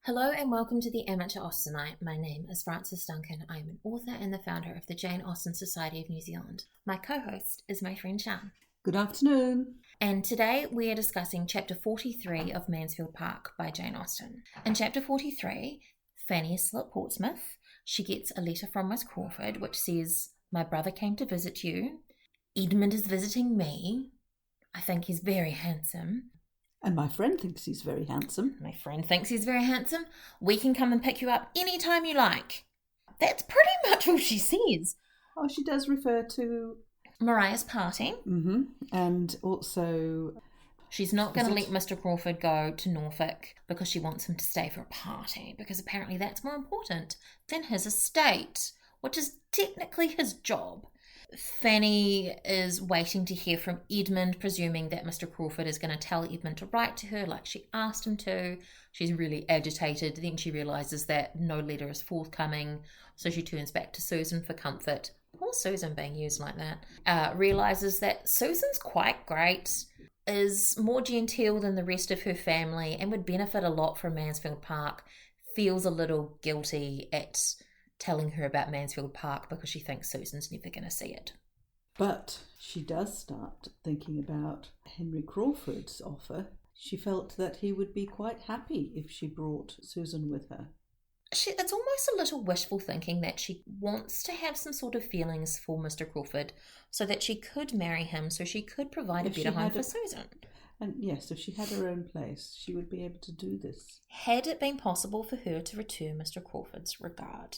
Hello and welcome to the Amateur Austenite. My name is Frances Duncan. I am an author and the founder of the Jane Austen Society of New Zealand. My co-host is my friend Sian. Good afternoon. And today we are discussing Chapter 43 of Mansfield Park by Jane Austen. In Chapter 43, Fanny is still at Portsmouth. She gets a letter from Miss Crawford which says, "My brother came to visit you. Edmund is visiting me. I think he's very handsome. And my friend thinks he's very handsome. My friend thinks he's very handsome. We can come and pick you up anytime you like." That's pretty much all she says. Oh, she does refer to Mariah's party. And also, She's not going to let Mr. Crawford go to Norfolk because she wants him to stay for a party, because apparently that's more important than his estate, which is technically his job. Fanny is waiting to hear from Edmund, presuming that Mr. Crawford is going to tell Edmund to write to her like she asked him to. She's really agitated. Then she realises that no letter is forthcoming, so she turns back to Susan for comfort. Poor Susan being used like that. Realises that Susan's quite great, is more genteel than the rest of her family, and would benefit a lot from Mansfield Park. Feels a little guilty at telling her about Mansfield Park because she thinks Susan's never going to see it. But she does start thinking about Henry Crawford's offer. She felt that he would be quite happy if she brought Susan with her. It's almost a little wishful thinking that she wants to have some sort of feelings for Mr. Crawford so that she could marry him, so she could provide a better home for Susan. And yes, if she had her own place, she would be able to do this. Had it been possible for her to return Mr. Crawford's regard.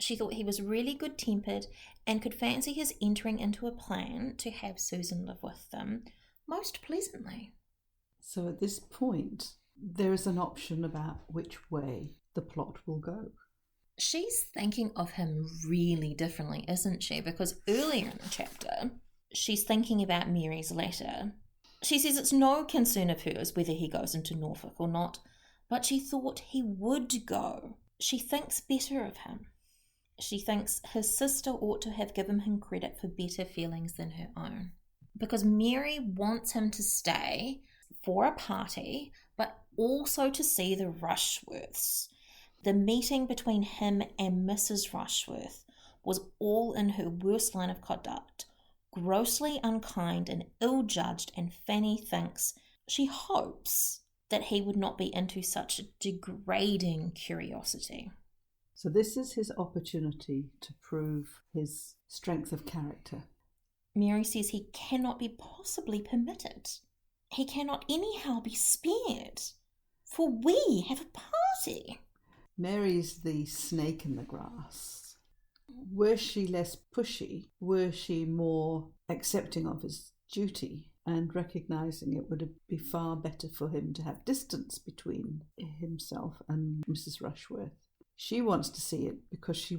She thought he was really good-tempered and could fancy his entering into a plan to have Susan live with them most pleasantly. So at this point, there is an option about which way the plot will go. She's thinking of him really differently, isn't she? Because earlier in the chapter, she's thinking about Mary's letter. She says it's no concern of hers whether he goes into Norfolk or not, but she thought he would go. She thinks better of him. She thinks his sister ought to have given him credit for better feelings than her own. Because Mary wants him to stay for a party, but also to see the Rushworths. The meeting between him and Mrs. Rushworth was all in her worst line of conduct, grossly unkind and ill-judged, and Fanny she hopes that he would not be into such a degrading curiosity. So this is his opportunity to prove his strength of character. Mary says he cannot be possibly permitted. He cannot anyhow be spared, for we have a party. Mary's the snake in the grass. Were she less pushy, were she more accepting of his duty and recognising it would be far better for him to have distance between himself and Mrs. Rushworth. She wants to see it because she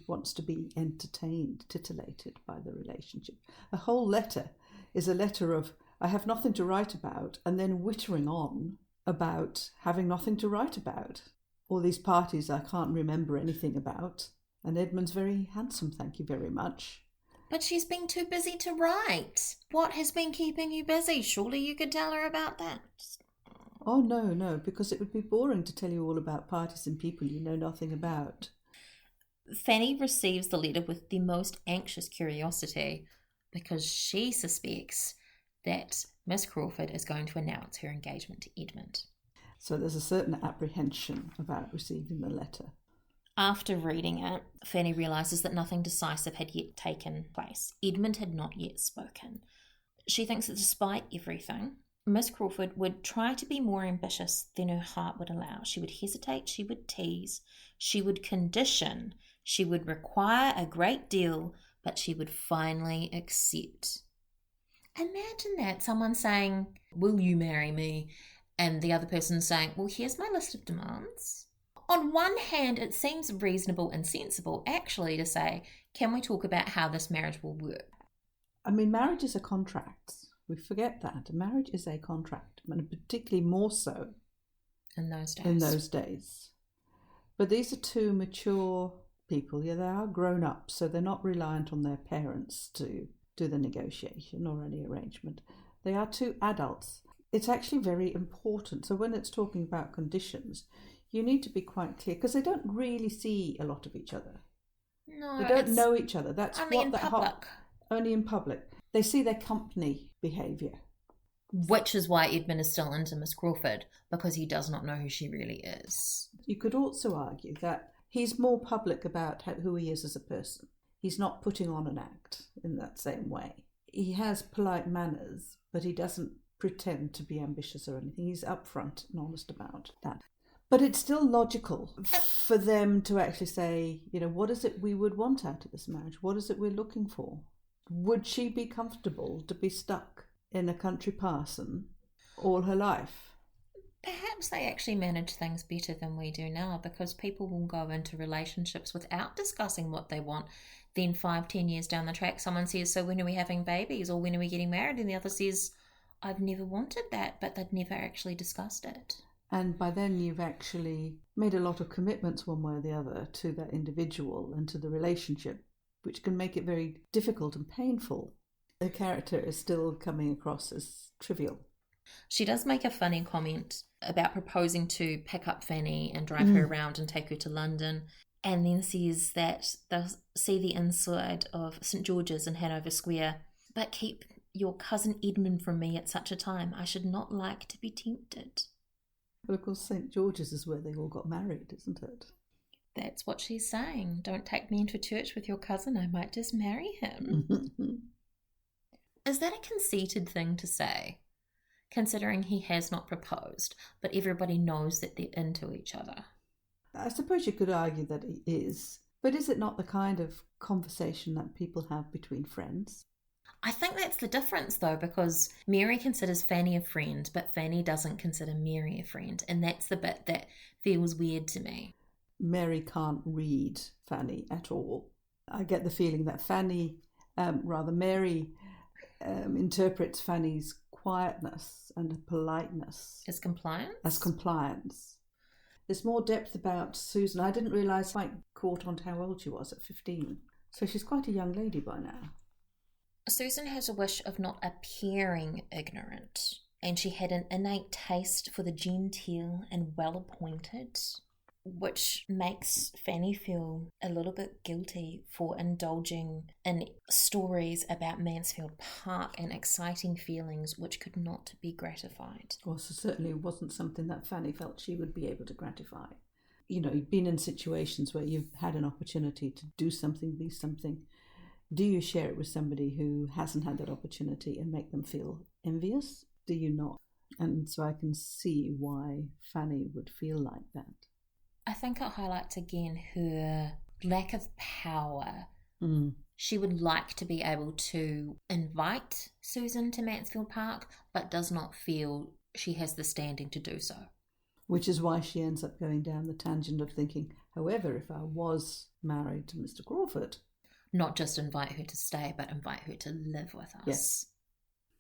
wants to be entertained, titillated by the relationship. A whole letter is a letter of, I have nothing to write about, and then whittering on about having nothing to write about. All these parties I can't remember anything about. And Edmund's very handsome, thank you very much. But she's been too busy to write. What has been keeping you busy? Surely you could tell her about that. Oh, no, because it would be boring to tell you all about parties and people you know nothing about. Fanny receives the letter with the most anxious curiosity because she suspects that Miss Crawford is going to announce her engagement to Edmund. So there's a certain apprehension about receiving the letter. After reading it, Fanny realises that nothing decisive had yet taken place. Edmund had not yet spoken. She thinks that despite everything, Miss Crawford would try to be more ambitious than her heart would allow. She would hesitate, she would tease, she would condition, she would require a great deal, but she would finally accept. Imagine that, someone saying, "Will you marry me?" and the other person saying, "Well, here's my list of demands." On one hand, it seems reasonable and sensible actually to say, can we talk about how this marriage will work? I mean, marriage is a contract. We forget that. Marriage is a contract, and particularly more so in those days. But these are two mature people. Yeah, they are grown up, so they're not reliant on their parents to do the negotiation or any arrangement. They are two adults. It's actually very important. So when it's talking about conditions, you need to be quite clear, because they don't really see a lot of each other. No, they don't know each other. That's only what in that public. Only in public. They see their company behaviour. Which is why Edmund is still into Miss Crawford, because he does not know who she really is. You could also argue that he's more public about who he is as a person. He's not putting on an act in that same way. He has polite manners, but he doesn't pretend to be ambitious or anything. He's upfront and honest about that. But it's still logical for them to actually say, what is it we would want out of this marriage? What is it we're looking for? Would she be comfortable to be stuck in a country parson all her life? Perhaps they actually manage things better than we do now, because people will go into relationships without discussing what they want. Then 5-10 years down the track, someone says, so when are we having babies, or when are we getting married? And the other says, I've never wanted that, but they'd never actually discussed it. And by then you've actually made a lot of commitments one way or the other to that individual and to the relationship, which can make it very difficult and painful. The character is still coming across as trivial. She does make a funny comment about proposing to pick up Fanny and drive her around and take her to London, and then says that they'll see the inside of St George's in Hanover Square, but keep your cousin Edmund from me at such a time. I should not like to be tempted. But of course St George's is where they all got married, isn't it? That's what she's saying. Don't take me into church with your cousin. I might just marry him. Is that a conceited thing to say, considering he has not proposed, but everybody knows that they're into each other? I suppose you could argue that it is, but is it not the kind of conversation that people have between friends? I think that's the difference, though, because Mary considers Fanny a friend, but Fanny doesn't consider Mary a friend, and that's the bit that feels weird to me. Mary can't read Fanny at all. I get the feeling that Mary interprets Fanny's quietness and politeness as compliance. There's more depth about Susan. I didn't realise quite caught on to how old she was at 15. So she's quite a young lady by now. Susan has a wish of not appearing ignorant, and she had an innate taste for the genteel and well-appointed, which makes Fanny feel a little bit guilty for indulging in stories about Mansfield Park and exciting feelings which could not be gratified. Well, so certainly wasn't something that Fanny felt she would be able to gratify. You've been in situations where you've had an opportunity to do something, be something. Do you share it with somebody who hasn't had that opportunity and make them feel envious? Do you not? And so I can see why Fanny would feel like that. I think it highlights again her lack of power. She would like to be able to invite Susan to Mansfield Park, but does not feel she has the standing to do so. Which is why she ends up going down the tangent of thinking, however, if I was married to Mr. Crawford... Not just invite her to stay, but invite her to live with us. Yes.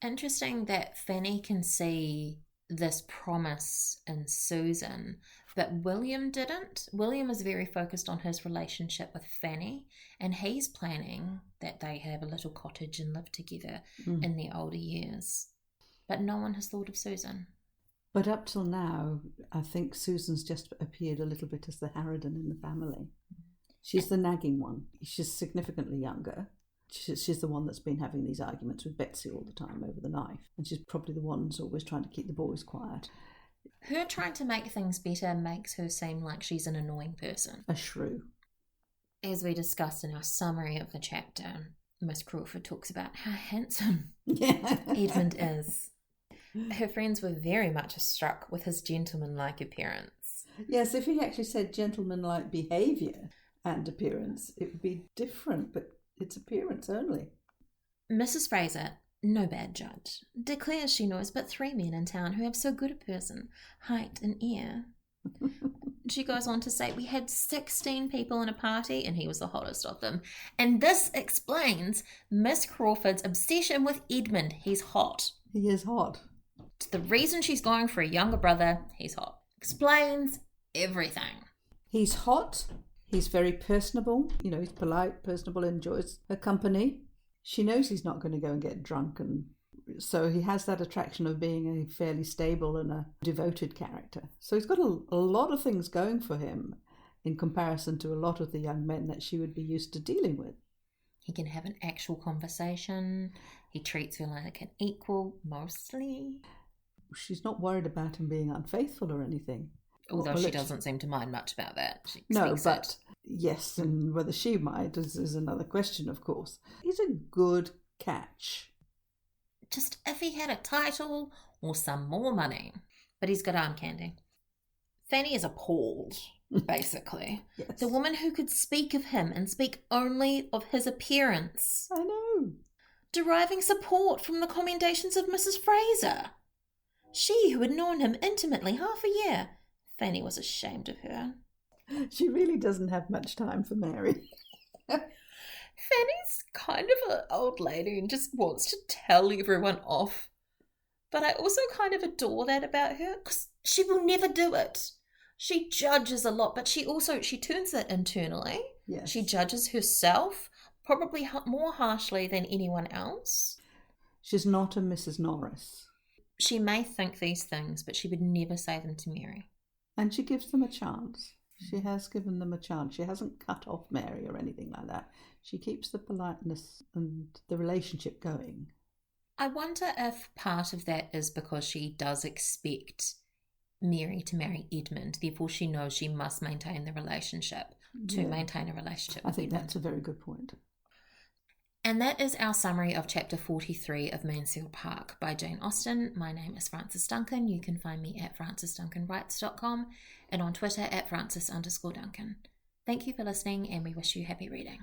Interesting that Fanny can see this promise in Susan, but William didn't. William is very focused on his relationship with Fanny, and he's planning that they have a little cottage and live together in their older years. But no one has thought of Susan. But up till now, I think Susan's just appeared a little bit as the harridan in the family. She's the nagging one. She's significantly younger. She's the one that's been having these arguments with Betsy all the time over the knife. And she's probably the one who's always trying to keep the boys quiet. Her trying to make things better makes her seem like she's an annoying person. A shrew. As we discussed in our summary of the chapter, Miss Crawford talks about how handsome Edmund is. Her friends were very much struck with his gentleman-like appearance. Yes, if he actually said gentleman-like behaviour and appearance, it would be different, but it's appearance only. Mrs. Fraser, no bad judge, declares she knows but 3 men in town who have so good a person, height and ear. She goes on to say, we had 16 people in a party and he was the hottest of them. And this explains Miss Crawford's obsession with Edmund. He's hot. He is hot. It's the reason she's going for a younger brother. He's hot. Explains everything. He's hot. He's very personable. He's polite, personable, enjoys her company. She knows he's not going to go and get drunk and So he has that attraction of being a fairly stable and a devoted character. So he's got a lot of things going for him in comparison to a lot of the young men that she would be used to dealing with. He can have an actual conversation. He treats her like an equal, mostly. She's not worried about him being unfaithful or anything. Although she doesn't seem to mind much about that. Yes, and whether she might is another question, of course. He's a good catch. Just if he had a title or some more money. But he's got arm candy. Fanny is appalled, basically. Yes. The woman who could speak of him and speak only of his appearance. I know. Deriving support from the commendations of Mrs. Fraser. She who had known him intimately half a year. Fanny was ashamed of her. She really doesn't have much time for Mary. Fanny's kind of an old lady and just wants to tell everyone off. But I also kind of adore that about her, because she will never do it. She judges a lot, but she turns that internally. Yes. She judges herself probably more harshly than anyone else. She's not a Mrs. Norris. She may think these things, but she would never say them to Mary. And she gives them a chance. She has given them a chance. She hasn't cut off Mary or anything like that. She keeps the politeness and the relationship going. I wonder if part of that is because she does expect Mary to marry Edmund. Therefore, she knows she must maintain the relationship to maintain a relationship with I think Edmund. that's a very good point. And that is our summary of Chapter 43 of Mansfield Park by Jane Austen. My name is Frances Duncan. You can find me at francesduncanwrites.com and on Twitter at Frances_Duncan. Thank you for listening, and we wish you happy reading.